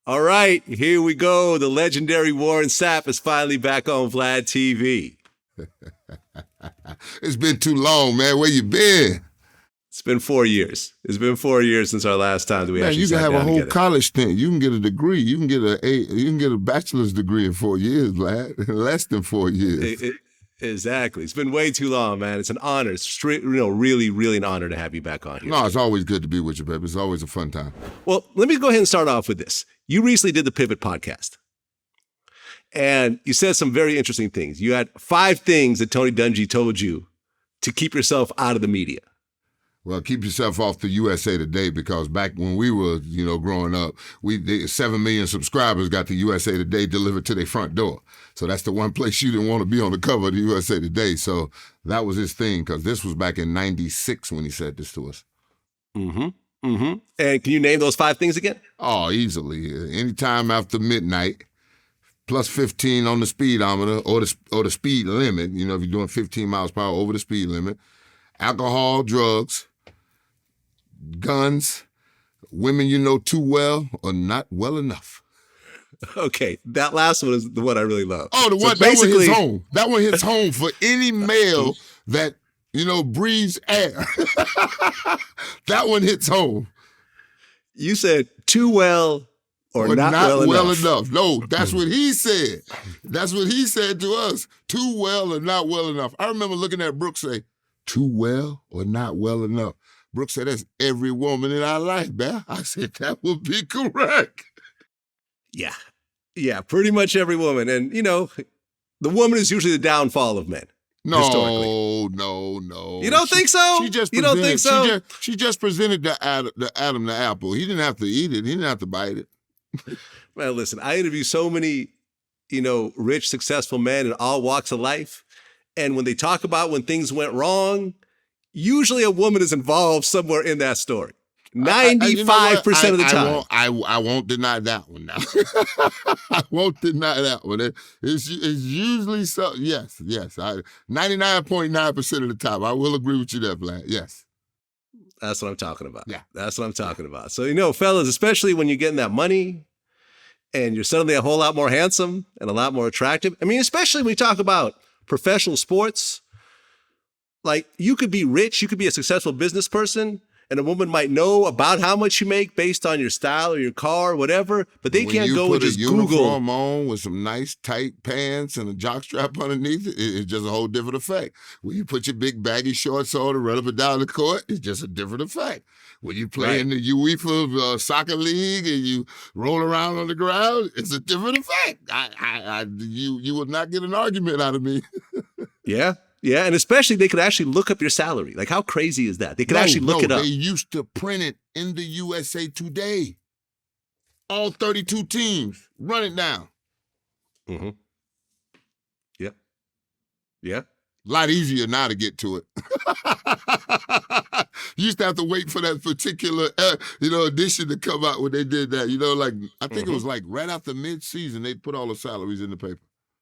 All right, here we go. The legendary Warren Sapp is finally back on Vlad TV. It's been too long, man. Where you been? It's been 4 years. It's been 4 years since our last time that we actually sat down together. Man, you can have a whole college stint. You can get a degree. You can get a bachelor's degree in 4 years, Vlad. In less than 4 years. Exactly. It's been way too long, man. It's an honor. It's really, really an honor to have you back on here. No, it's always good to be with you, baby. It's always a fun time. Well, let me go ahead and start off with this. You recently did the Pivot podcast, and you said some very interesting things. You had 5 things that Tony Dungy told you to keep yourself out of the media. Well, keep yourself off the USA Today, because back when we were, growing up, 7 million subscribers got the USA Today delivered to their front door. So that's the one place you didn't want to be on the cover of the USA Today. So that was his thing, because this was back in '96 when he said this to us. Mm-hmm. Mm-hmm. And can you name those 5 things again? Oh, easily. Anytime after midnight, plus 15 on the speedometer or the speed limit. If you're doing 15 miles per hour over the speed limit. Alcohol, drugs, guns, women you know too well or not well enough. Okay, that last one is the one I really love. Oh, that one hits home. That one hits home for any male that, breathes air. That one hits home. You said too well or not well enough. No, that's what he said. That's what he said to us. Too well or not well enough. I remember looking at Brooks say, too well or not well enough. Brooks said, that's every woman in our life, man. I said, that would be correct. Yeah, pretty much every woman. And, the woman is usually the downfall of men. No. You don't think so? You don't think so? She just presented the Adam the apple. He didn't have to eat it. He didn't have to bite it. Well, listen, I interview so many, rich, successful men in all walks of life. And when they talk about when things went wrong, usually a woman is involved somewhere in that story. 95% of the time. I won't deny that one now. I won't deny that one. It's usually so. Yes. 99.9% of the time. I will agree with you there, Vlad. Yes. That's what I'm talking about. Yeah. That's what I'm talking about. So, fellas, especially when you're getting that money and you're suddenly a whole lot more handsome and a lot more attractive. I mean, especially when we talk about professional sports, like you could be rich, you could be a successful business person, and a woman might know about how much you make based on your style or your car or whatever, but they can't go and just Google. When you put a uniform on with some nice tight pants and a jockstrap underneath it, it's just a whole different effect. When you put your big baggy shorts on and run up and down the court, it's just a different effect. When you play in the UEFA soccer league and you roll around on the ground, it's a different effect. You will not get an argument out of me. Yeah, and especially they could actually look up your salary. Like, how crazy is that? They could actually look it up. They used to print it in the USA Today. All 32 teams. Run it down. Mm-hmm. Yeah. A lot easier now to get to it. You used to have to wait for that particular, edition to come out when they did that. I think it was like right after mid-season, they put all the salaries in the paper.